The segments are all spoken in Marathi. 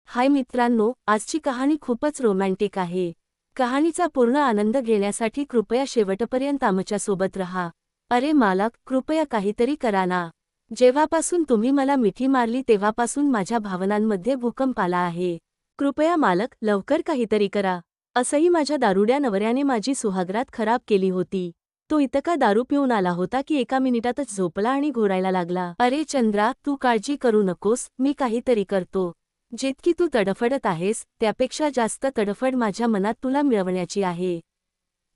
हाय मित्रांनो, आजची कहाणी खूपच रोमॅन्टिक आहे. कहाणीचा पूर्ण आनंद घेण्यासाठी कृपया शेवटपर्यंत आमच्यासोबत रहा. अरे मालक, कृपया काहीतरी करा ना. जेव्हापासून तुम्ही मला मिठी मारली तेव्हापासून माझ्या भावनांमध्ये भूकंप आला आहे. कृपया मालक, लवकर काहीतरी करा. असंही माझ्या दारुड्या नवऱ्याने माझी सुहागरात खराब केली होती. तो इतका दारू पिऊन आला होता की एका मिनिटातच झोपला आणि घोरायला लागला. अरे चंद्रा, तू काळजी करू नकोस, मी काहीतरी करतो. जितकी तू तडफडत आहेस त्यापेक्षा जास्त तडफड माझ्या मनात तुला मिळवण्याची आहे.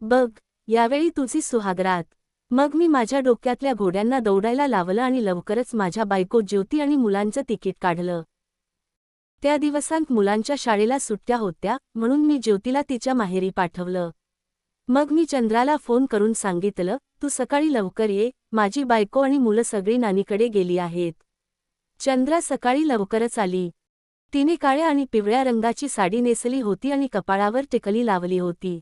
बघ, यावेळी तुझी सुहागरात. मग मी माझ्या डोक्यातल्या घोड्यांना दौडायला लावलं आणि लवकरच माझ्या बायको ज्योती आणि मुलांचं तिकीट काढलं. त्या दिवसांत मुलांच्या शाळेला सुट्ट्या होत्या म्हणून मी ज्योतीला तिच्या माहेरी पाठवलं. मग मी चंद्राला फोन करून सांगितलं, तू सकाळी लवकर ये, माझी बायको आणि मुलं सगळी नानीकडे गेली आहेत. चंद्रा सकाळी लवकरच आली. तिने काळ्या आणि पिवळ्या रंगाची साडी नेसली होती आणि कपाळावर टिकली लावली होती.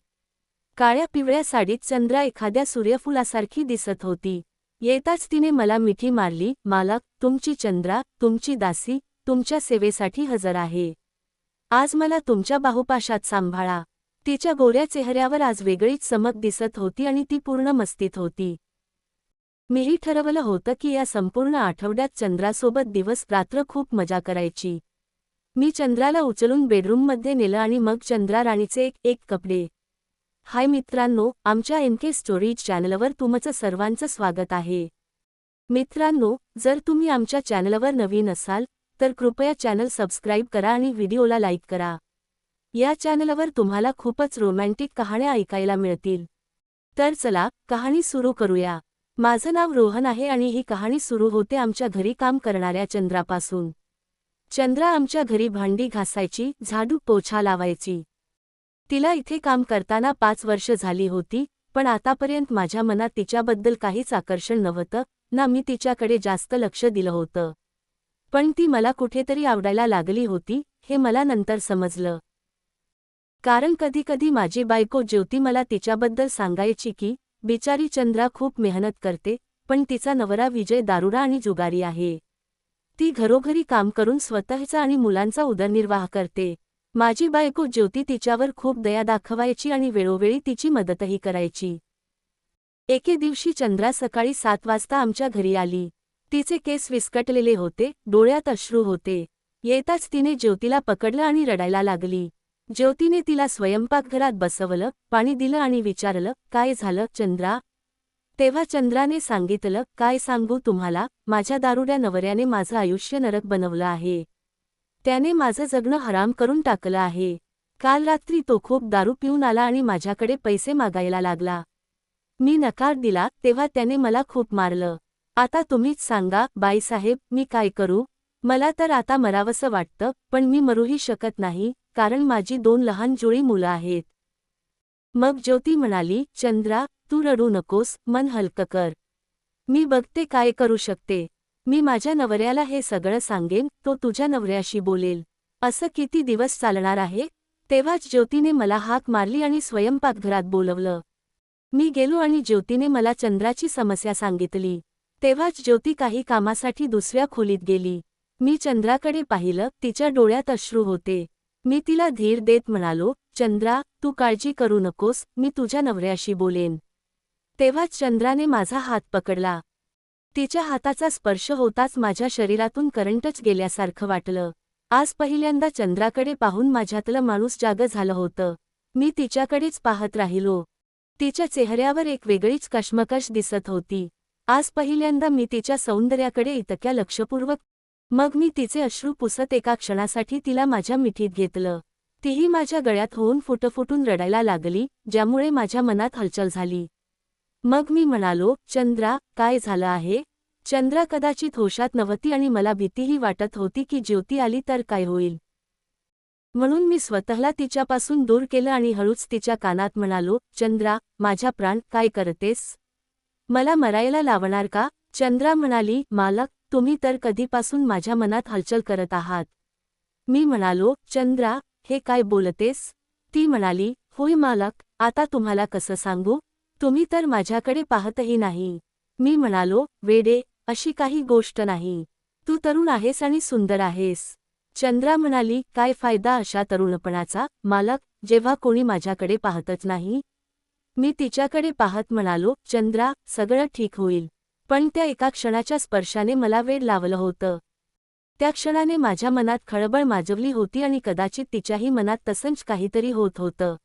काळ्या पिवळ्या साडीत चंद्रा एखाद्या सूर्यफुलासारखी दिसत होती. येताच तिने मला मिठी मारली. मालक, तुमची चंद्रा, तुमची दासी, तुमच्या सेवेसाठी हजर आहे. आज मला तुमच्या बाहुपाशात सांभाळा. तिच्या गोऱ्या चेहऱ्यावर आज वेगळीच चमक दिसत होती आणि ती पूर्ण मस्तीत होती. मीही ठरवलं होतं की या संपूर्ण आठवड्यात चंद्रासोबत दिवस रात्र खूप मजा करायची. मी चंद्राला उचलून बेडरूममध्ये नेलं आणि मग चंद्रा राणीचे एक कपडे. हाय मित्रांनो, आमच्या एनके स्टोरीज चॅनलवर तुमचं सर्वांचं स्वागत आहे. मित्रांनो, जर तुम्ही आमच्या चॅनलवर नवीन असाल तर कृपया चॅनल सबस्क्राईब करा आणि व्हिडिओला लाईक करा. या चॅनलवर तुम्हाला खूपच रोमॅन्टिक कहाण्या ऐकायला मिळतील. तर चला, कहाणी सुरू करूया. माझं नाव रोहन आहे आणि ही कहाणी सुरू होते आमच्या घरी काम करणाऱ्या चंद्रापासून. चंद्रा आमच्या घरी भांडी घासायची, झाडू पोछा लावायची. तिला इथे काम करताना 5 वर्ष झाली होती, पण आतापर्यंत माझ्या मनात तिच्याबद्दल काहीच आकर्षण नव्हतं ना मी तिच्याकडे जास्त लक्ष दिलं होतं. पण ती मला कुठेतरी आवडायला लागली होती, हे मला नंतर समजलं. कारण कधीकधी माझी बायको ज्योती मला तिच्याबद्दल सांगायची की बिचारी चंद्रा खूप मेहनत करते, पण तिचा नवरा विजय दारुडा आणि जुगारी आहे. ती घरोघरी काम करून स्वतःचा आणि मुलांचा उदरनिर्वाह करते. माझी बायको ज्योती तिच्यावर खूप दया दाखवायची आणि वेळोवेळी तिची मदतही करायची. एके दिवशी चंद्रा सकाळी 7 वाजता आमच्या घरी आली. तिचे केस विस्कटलेले होते, डोळ्यात अश्रू होते. येताच तिने ज्योतीला पकडलं आणि रडायला लागली. ज्योतीने तिला स्वयंपाकघरात बसवलं, पाणी दिलं आणि विचारलं, काय झालं चंद्रा? तेव्हा चंद्राने सांगितलं, काय सांगू तुम्हाला, माझ्या दारुड्या नवऱ्याने माझं आयुष्य नरक बनवलं आहे. त्याने माझं जगणं हराम करून टाकलं आहे. काल रात्री तो खूप दारू पिऊन आला आणि माझ्याकडे पैसे मागायला लागला. मी नकार दिला तेव्हा त्याने मला खूप मारलं. आता तुम्हीच सांगा बाईसाहेब, मी काय करू? मला तर आता मरावंसं वाटतं, पण मी मरूही शकत नाही, कारण माझी 2 लहान जुळी मुलं आहेत. मग ज्योती म्हणाली, चंद्रा, तू रडू नकोस, मन हलकं कर. मी बघते काय करू शकते. मी माझ्या नवऱ्याला हे सगळं सांगेन, तो तुझ्या नवऱ्याशी बोलेल. असं किती दिवस चालणार आहे? तेव्हाच ज्योतीने मला हाक मारली आणि स्वयंपाकघरात बोलवलं. मी गेलो आणि ज्योतीने मला चंद्राची समस्या सांगितली. तेव्हाच ज्योती काही कामासाठी दुसऱ्या खोलीत गेली. मी चंद्राकडे पाहिलं, तिच्या डोळ्यात अश्रू होते. मी तिला धीर देत म्हणालो, चंद्रा, तू काळजी करू नकोस, मी तुझ्या नवऱ्याशी बोलेन. तेव्हाच चंद्राने माझा हात पकडला. तिच्या हाताचा स्पर्श होताच माझ्या शरीरातून करंटच गेल्यासारखं वाटलं. आज पहिल्यांदा चंद्राकडे पाहून माझ्यातलं माणूस जागं झालं होतं. मी तिच्याकडेच पाहत राहिलो. तिच्या चेहऱ्यावर एक वेगळीच कश्मकश दिसत होती. आज पहिल्यांदा मी तिच्या सौंदर्याकडे इतक्या लक्षपूर्वक. मग मी तिचे अश्रू पुसत एका क्षणासाठी तिला माझ्या मिठीत घेतलं. तीही माझ्या गळ्यात होऊन फुटफुटून रडायला लागली, ज्यामुळे माझ्या मनात हलचल झाली. मग मी म्हणालो, चंद्रा, काय झालं आहे? चंद्रा कदाचित होशात नव्हती आणि मला भीतीही वाटत होती की ज्योती आली तर काय होईल. म्हणून मी स्वतःला तिच्यापासून दूर केलं आणि हळूच तिच्या कानात म्हणालो, चंद्रा, माझ्या प्राण, काय करतेस? मला मरायला लावणार का? चंद्रा म्हणाली, मालक, तुम्ही तर कधीपासून माझ्या मनात हलचल करत आहात. मी म्हणालो, चंद्रा, हे काय बोलतेस? ती म्हणाली, होय मालक, आता तुम्हाला कसं सांगू? तुम्ही तर माझ्याकडे पाहतही नाही. मी म्हणालो, वेडे, अशी काही गोष्ट नाही. तू तरुण आहेस आणि सुंदर आहेस. चंद्रा म्हणाली, काय फायदा अशा तरुणपणाचा, मालक, जेव्हा कोणी माझ्याकडे पाहतच नाही. मी तिच्याकडे पाहत म्हणालो, चंद्रा, सगळं ठीक होईल. पण त्या एका क्षणाच्या स्पर्शाने मला वेड लावलं होतं. त्या क्षणाने माझ्या मनात खळबळ माजवली होती आणि कदाचित तिच्याही मनात तसंच काहीतरी होत होतं.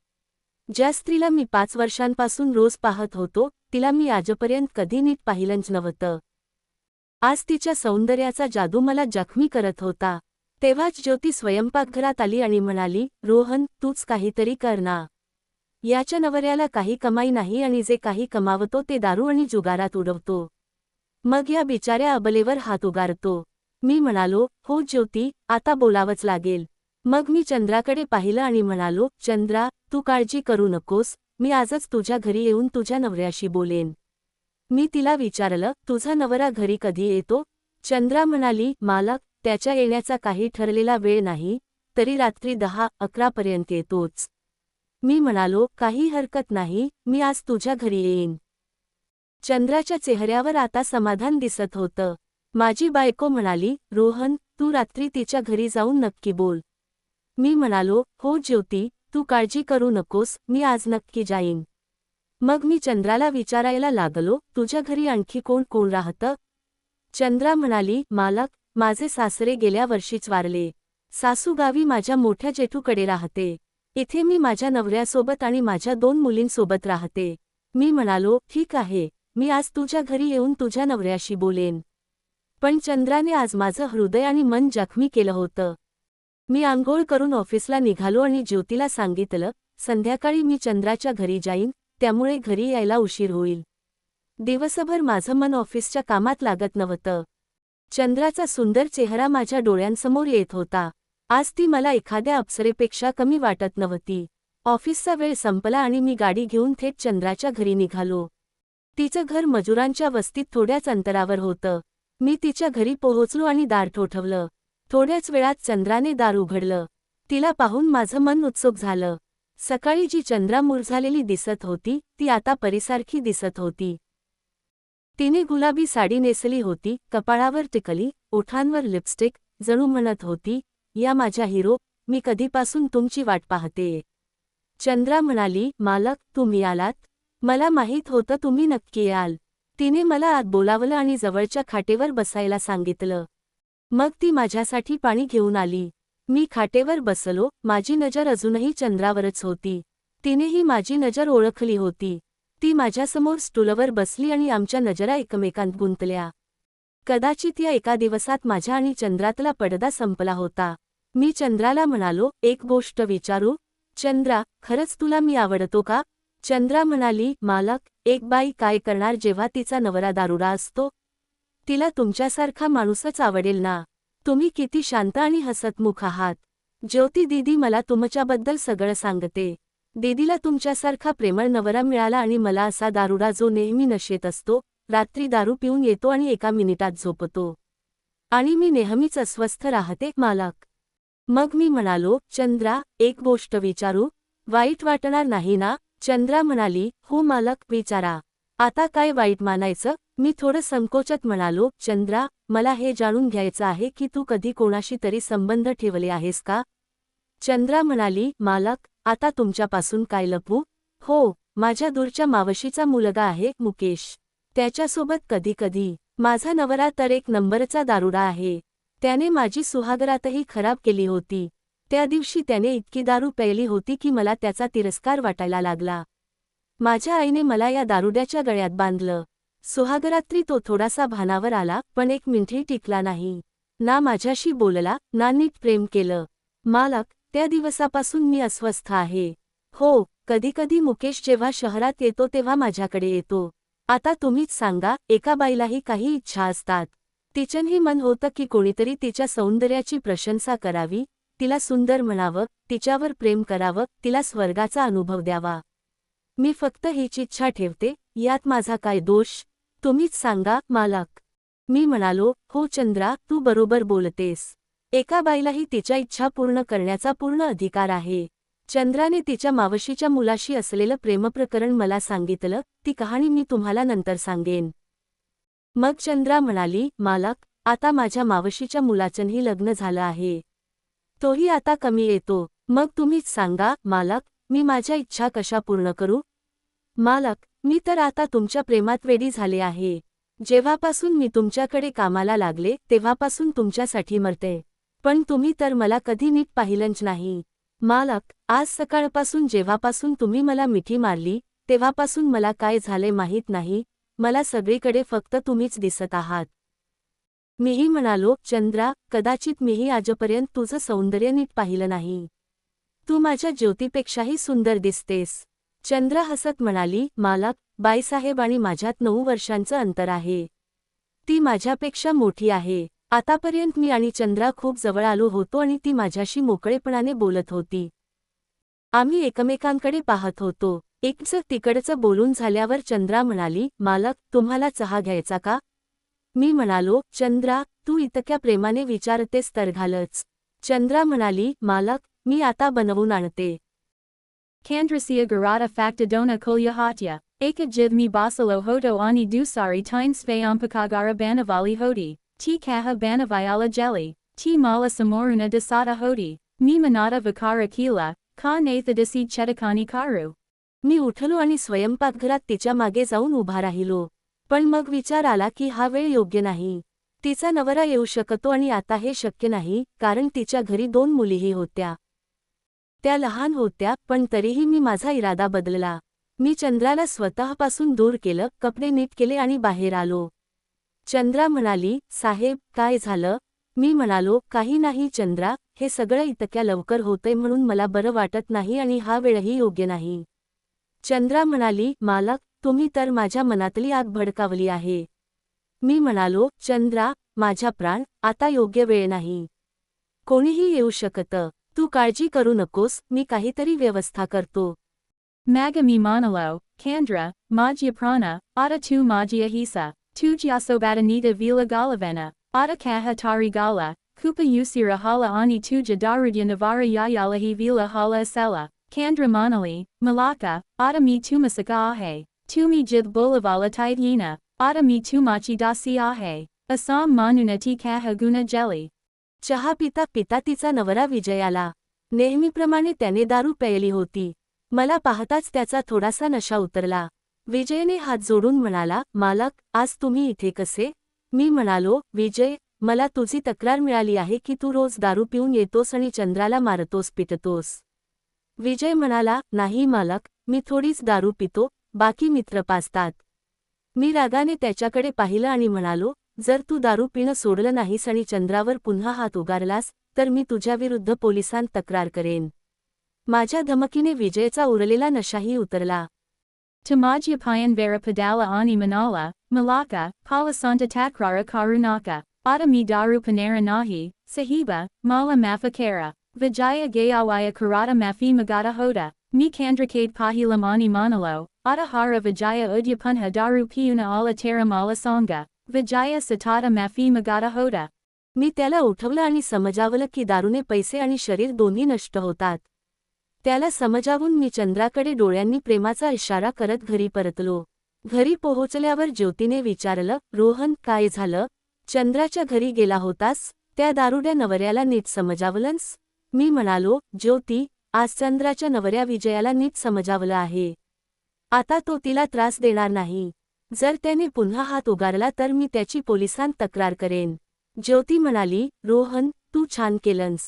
ज्या स्त्रीला मी 5 वर्षांपासून रोज पाहत होतो, तिला मी आजपर्यंत कधी नीट पाहिलंच नव्हतं. आज तिच्या सौंदर्याचा जादू मला जखमी करत होता. तेव्हाच ज्योती स्वयंपाकघरात आली आणि म्हणाली, रोहन, तूच काहीतरी कर ना. याच्या नवऱ्याला काही कमाई नाही आणि जे काही कमावतो ते दारू आणि जुगारात उडवतो. मग या बिचाऱ्या अबलेवर हात उगारतो. मी म्हणालो, हो ज्योती, आता बोलावंच लागेल. मग मी चंद्राकडे पाहिलं आणि म्हणालो, चंद्रा, तू काळजी करू नकोस, मी आजच तुझ्या घरी येऊन तुझ्या नवऱ्याशी बोलेन. मी तिला विचारलं, तुझा नवरा घरी कधी येतो? चंद्रा म्हणाली, मालक, त्याच्या येण्याचा काही ठरलेला वेळ नाही, तरी रात्री 10-11 पर्यंत येतोच. मी म्हणालो, काही हरकत नाही, मी आज तुझ्या घरी येईन. चंद्राच्या चेहऱ्यावर आता समाधान दिसत होतं. माझी बायको म्हणाली, रोहन, तू रात्री तिच्या घरी जाऊन नक्की बोल. मी म्हणालो, हो ज्योती, तू काळजी करू नकोस, मी आज नक्की जाईन. मग मी चंद्राला विचारायला लागलो, तुझ्या घरी आणखी कोण कोण राहतं? चंद्रा म्हणाली, मालक, माझे सासरे गेल्या वर्षीच वारले. सासू गावी माझ्या मोठ्या जेठूकडे राहते. इथे मी माझ्या नवऱ्यासोबत आणि माझ्या 2 मुलींसोबत राहते. मी म्हणालो, ठीक आहे, मी आज तुझ्या घरी येऊन तुझ्या नवऱ्याशी बोलेन. पण चंद्राने आज माझं हृदय आणि मन जखमी केलं होतं. मी आंघोळ करून ऑफिसला निघालो आणि ज्योतीला सांगितलं, संध्याकाळी मी चंद्राच्या घरी जाईन, त्यामुळे घरी यायला उशीर होईल. दिवसभर माझं मन ऑफिसच्या कामात लागत नव्हतं. चंद्राचा सुंदर चेहरा माझ्या डोळ्यांसमोर येत होता. आज ती मला एखाद्या अप्सरेपेक्षा कमी वाटत नव्हती. ऑफिसचा वेळ संपला आणि मी गाडी घेऊन थेट चंद्राच्या घरी निघालो. तिचं घर मजुरांच्या वस्तीत थोड्याच अंतरावर होतं. मी तिच्या घरी पोहोचलो आणि दार ठोठवलं. थोड्याच वेळात चंद्राने दार उघडलं. तिला पाहून माझं मन उत्सुक झालं. सकाळी जी चंद्रा मुरझालेली दिसत होती, ती आता परीसारखी दिसत होती. तिने गुलाबी साडी नेसली होती, कपाळावर टिकली, ओठांवर लिपस्टिक, जणू म्हणत होती, या माझ्या हिरो, मी कधीपासून तुमची वाट पाहतेय. चंद्रा म्हणाली, मालक, तुम्ही आलात? मला माहीत होतं तुम्ही नक्की याल. तिने मला आत बोलावलं आणि जवळच्या खाटेवर बसायला सांगितलं. मग ती माझ्यासाठी पाणी घेऊन आली. मी खाटेवर बसलो, माझी नजर अजूनही चंद्रावरच होती. तिनेही माझी नजर ओळखली होती. ती माझ्यासमोर स्टूलवर बसली आणि आमच्या नजरा एकमेकांत गुंतल्या. कदाचित या एका दिवसात माझ्या आणि चंद्रातला पडदा संपला होता. मी चंद्राला म्हणालो, एक गोष्ट विचारू? चंद्रा, खरंच तुला मी आवडतो का? चंद्रा म्हणाली, मालक, एक बाई काय करणार जेव्हा तिचा नवरा दारुडा असतो? तिला तुमच्यासारखा माणूसच आवडेल ना. तुम्ही किती शांत आणि हसतमुख आहात. ज्योती दीदी मला तुमच्याबद्दल सगळं सांगते. दीदीला तुमच्यासारखा प्रेमळ नवरा मिळाला आणि मला असा दारुडा जो नेहमी नशेत असतो, रात्री दारू पिऊन येतो आणि एका मिनिटात झोपतो. आणि मी नेहमीच अस्वस्थ राहते, मालक. मग मी म्हणालो, चंद्रा, एक गोष्ट विचारू? वाईट वाटणार नाही ना? चंद्रा म्हणाली, हो मालक, विचारा. आता काय वाईट मानायचं? मी थोडं संकोचत म्हणालो, चंद्रा, मला हे जाणून घ्यायचं आहे की तू कधी कोणाशी तरी संबंध ठेवले आहेस का? चंद्रा म्हणाली, मालक, आता तुमच्यापासून काय लपवू? हो, माझ्या दूरच्या मावशीचा मुलगा आहे, मुकेश. त्याच्यासोबत कधी कधी. माझा नवरा तर एक नंबरचा दारुडा आहे. त्याने माझी सुहागरातही खराब केली होती. त्या दिवशी त्याने इतकी दारू प्यायली होती की मला त्याचा तिरस्कार वाटायला लागला. माझ्या आईने मला या दारुड्याच्या गळ्यात बांधलं. सुहागरात्री तो थोडासा भानावर आला, पण 1 मिनिटही टिकला नाही. ना माझ्याशी बोलला, ना नीट प्रेम केलं. मालक, त्या दिवसापासून मी अस्वस्थ आहे. हो, कधीकधी मुकेश जेव्हा शहरात येतो तेव्हा माझ्याकडे येतो. आता तुम्हीच सांगा, एका बाईलाही काही इच्छा असतात. तिचंही मन होतं की कोणीतरी तिच्या सौंदर्याची प्रशंसा करावी, तिला सुंदर म्हणावं, तिच्यावर प्रेम करावं, तिला स्वर्गाचा अनुभव द्यावा. मी फक्त हीच इच्छा ठेवते, यात माझा काय दोष? तुम्हीच सांगा, मालक. मी म्हणालो, हो चंद्रा, तू बरोबर बोलतेस. एका बाईलाही तिच्या इच्छा पूर्ण करण्याचा पूर्ण अधिकार आहे. चंद्राने तिच्या मावशीच्या मुलाशी असलेलं प्रेमप्रकरण मला सांगितलं, ती कहाणी मी तुम्हाला नंतर सांगेन. मग चंद्रा म्हणाली, मालक, आता माझ्या मावशीच्या मुलाचंही लग्न झालं आहे. तोही आता कमी येतो. मग तुम्हीच सांगा मालक, मी माझ्या इच्छा कशा पूर्ण करू? मालक, मी तर आता तुमच्या प्रेमात वेडी झाले आहे. जेव्हापासून मी तुमच्याकडे कामाला लागले तेव्हापासून तुमच्यासाठी मरते. पण तुम्ही तर मला कधी नीट पाहिलंच नाही. मालक, आज सकाळपासून जेव्हापासून तुम्ही मला मिठी मारली तेव्हापासून मला काय झाले माहीत नाही, मला सगळीकडे फक्त तुम्हीच दिसत आहात. मीही म्हणालो, चंद्रा, कदाचित मीही आजपर्यंत तुझं सौंदर्य नीट पाहिलं नाही. तू माझ्या ज्योतीपेक्षाही सुंदर दिसतेस. चंद्रा हसत म्हणाली, मालक, बाईसाहेब आणि माझ्यात 9 वर्षांचं अंतर आहे. ती माझ्यापेक्षा मोठी आहे. आतापर्यंत मी आणि चंद्रा खूप जवळ आलो होतो आणि ती माझ्याशी मोकळेपणाने बोलत होती. आम्ही एकमेकांकडे पाहत होतो. एकचं तिकडचं बोलून झाल्यावर चंद्रा म्हणाली, मालक, तुम्हाला चहा घ्यायचा का? मी म्हणालो, चंद्रा, तू इतक्या प्रेमाने विचारतेस तर घालच. चंद्रा म्हणाली, मालक, मी आता बनवून आणते. Candrasia garata factadona kulyahatya, ekajid mi basalo hoto ani dusari tine sve ampakagara banavali hoti, ti kaha banavayala jelly, ti mala samoruna dasata hoti, mi manata vikara kila, ka nathadisi chetakani karu. मी उठलो आणि स्वयंपाकघरात तिच्या मागे जाऊन उभा राहिलो. पण मग विचार आला की हा वेळ योग्य नाही. तिचा नवरा येऊ शकतो आणि आता हे शक्य नाही, कारण तिच्या घरी 2 मुलीही होत्या. त्या लहान होत्या, पण तरीही मी माझा इरादा बदलला. मी चंद्राला स्वतःपासून दूर केलं, कपडे नीट केले आणि बाहेर आलो. चंद्रा म्हणाली, साहेब, काय झालं? मी म्हणालो, काही नाही चंद्रा, हे सगळं इतक्या लवकर होतंय म्हणून मला बरं वाटत नाही आणि हा वेळही योग्य नाही. चंद्रा म्हणाली, मालक, तुम्ही तर माझ्या मनातली आग भडकावली आहे. मी म्हणालो, चंद्रा, माझ्या प्राण, आता योग्य वेळ नाही. कोणीही येऊ शकतं. तू काळजी करू नकोस, मी काहीतरी व्यवस्था करतो. Magami manalo, Candra, Majya prana, Ada tu Majya hisa, tu jasobatanita vila galavena, Ada kaha tari gala, Kupa usira hala ani tu jadarudya navara yayalahi vila hala asela, Candra manali, Malaka, Ada mi tumasaka ahe, tu mi jith bolavala taidyina, Ada mi tumachi dasi ahe, Asam manuna ti kaha guna jelly. चहा पिता पिता तिचा नवरा विजय आला. नेहमीप्रमाणे त्याने दारू प्यायली होती. मला पाहताच त्याचा थोडासा नशा उतरला. विजयने हात जोडून म्हणाला, मालक, आज तुम्ही इथे कसे? मी म्हणालो, विजय, मला तुझी तक्रार मिळाली आहे की तू रोज दारू पिऊन येतोस आणि चंद्राला मारतोस पिटतोस. विजय म्हणाला, नाही मालक, मी थोडीच दारू पितो, बाकी मित्र पाजतात. मी रागाने त्याच्याकडे पाहिलं आणि म्हणालो, जर तू दारू पिणं सोडलं नाहीस आणि चंद्रावर पुन्हा हात उगारलास, तर मी तुझ्याविरुद्ध पोलिसांत तक्रार करेन. माझ्या धमकीने विजयचा उरलेला नशाही उतरला. Tamadya payan vera padala ani manala, Malaka, Palasanta takrara karunaka, Adami daru panera nahi, Sahiba, Mala mafakara, Vijaya gayawaya karata mafi magata hoda, Mi kandrakade pahilamani manalo, Adahara Vijaya udyapunha daru piuna ala tera mala sanga, Vijaya satata mafi magata hoda. मी त्याला उठवलं आणि समजावलं की दारूने पैसे आणि शरीर दोन्ही नष्ट होतात. त्याला समजावून मी चंद्राकडे डोळ्यांनी प्रेमाचा इशारा करत घरी परतलो. घरी पोहोचल्यावर ज्योतीने विचारलं, रोहन, काय झालं? चंद्राच्या घरी गेला होतास? त्या दारुड्या नवऱ्याला नीट समजावलंस? मी म्हणालो, ज्योती, आज चंद्राच्या नवऱ्या विजयाला नीट समजावलं आहे. आता तो तिला त्रास देणार नाही. जर त्याने पुन्हा हात उगारला तर मी त्याची पोलिसांत तक्रार करेन. ज्योती म्हणाली, रोहन, तू छान केलंस.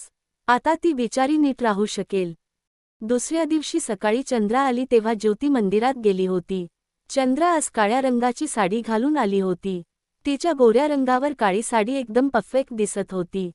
आता ती बिचारी नीट राहू शकेल. दुसऱ्या दिवशी सकाळी चंद्रा आली तेव्हा ज्योती मंदिरात गेली होती. चंद्रा आज काळ्या रंगाची साडी घालून आली होती. तिच्या गोऱ्या रंगावर काळी साडी एकदम परफेक्ट दिसत होती.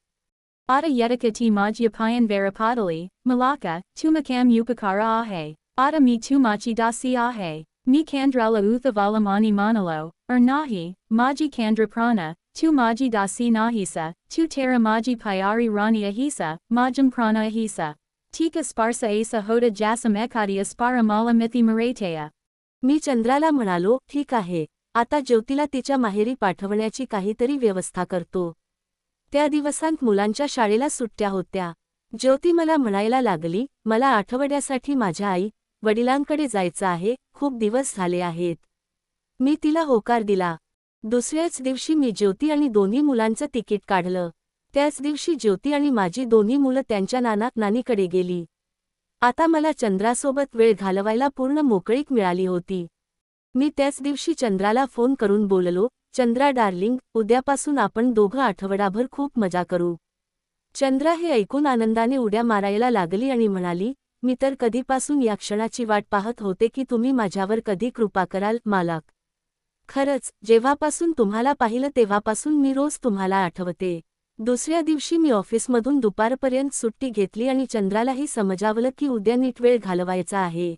Ada yedika ti majya payan verapadali, Malaka, tumakam upakara ahe, Ada mi tumachi dasi ahe, Mi kandrala uthavala manalo, or nahi, Maji kandra prana, tu maji dasi nahisa, tu tera maji payari rani ahisa, majam prana ahisa. Tika sparsa asa hoda jasam ekadi aspara mala mithi maratea. मी चंद्राला म्हणालो, ठीक आहे, आता ज्योतीला तिच्या माहेरी पाठवण्याची काहीतरी व्यवस्था करतो. त्या दिवसांत मुलांच्या शाळेला सुट्ट्या होत्या. ज्योती मला म्हणायला लागली, मला आठवड्यासाठी माझ्या आई वडिलांकडे जायचं आहे, खूप दिवस झाले आहेत. मी तिला होकार दिला. दुसऱ्याच दिवशी मी ज्योती आणि दोन्ही मुलांचं तिकीट काढलं. त्याच दिवशी ज्योती आणि माझी दोन्ही मुलं त्यांच्या नानीकडे गेली. आता मला चंद्रासोबत वेळ घालवायला पूर्ण मोकळीक मिळाली होती. मी त्याच दिवशी चंद्राला फोन करून बोललो, चंद्रा डार्लिंग, उद्यापासून आपण दोघं आठवडाभर खूप मजा करू. चंद्रा हे ऐकून आनंदाने उड्या मारायला लागली आणि म्हणाली, मी तर कधीपासून या क्षणाची वाट पाहत होते की तुम्ही माझ्यावर कधी कृपा कराल, मालक. खरंच, जेव्हापासून तुम्हाला पाहिलं तेव्हापासून मी रोज तुम्हाला आठवते. दुसऱ्या दिवशी मी ऑफिसमधून दुपारपर्यंत सुट्टी घेतली आणि चंद्रालाही समजावलं की उद्या नीट वेळ घालवायचा आहे.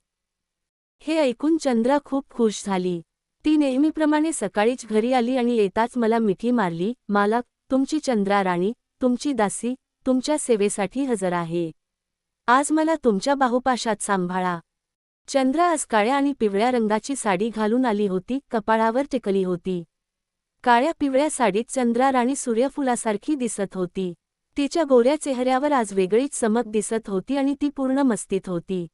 हे ऐकून चंद्रा खूप खुश झाली. ती नेहमीप्रमाणे सकाळीच घरी आली आणि येताच मला मिठी मारली, मालक, तुमची चंद्रा राणी, तुमची दासी, तुमच्या सेवेसाठी हजर आहे. आज मला तुमच्या बाहुपाशात सांभाळा. चंद्रा आज काळ्या आणि पिवळ्या रंगाची साडी घालून आली होती, कपाळावर टिकली होती. काळ्या पिवळ्या साडीत चंद्रा राणी सूर्यफुलासारखी दिसत होती. तिच्या गोऱ्या चेहऱ्यावर आज वेगळीच चमक दिसत होती आणि ती पूर्ण मस्तीत होती.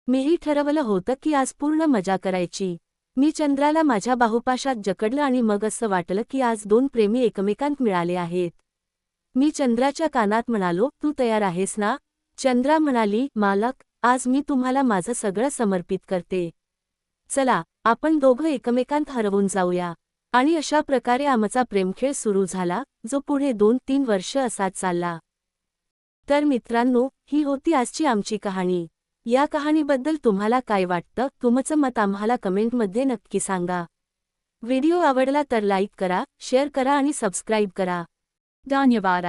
मीही ठरवलं होतं की आज पूर्ण मजा करायची. मी चंद्राला माझ्या बाहुपाशात जकडलं आणि मग असं वाटलं की आज दोन प्रेमी एकमेकांत मिळाले आहेत. मी चंद्राच्या कानात म्हणालो, तू तयार आहेस ना? चंद्रा म्हणाली, मालक, आज मी तुम्हाला माझं सगळं समर्पित करते. चला, आपण दोघं एकमेकांत हरवून जाऊया. आणि अशा प्रकारे आमचा प्रेमखेळ सुरू झाला, जो पुढे 2-3 वर्ष असाच चालला. तर मित्रांनो, ही होती आजची आमची कहाणी. या कहाणीबद्दल तुम्हाला काय वाटतं? तुमचं मत आम्हाला कमेंटमध्ये नक्की सांगा. व्हिडिओ आवडला तर लाईक करा, शेअर करा आणि सबस्क्राईब करा. धन्यवाद.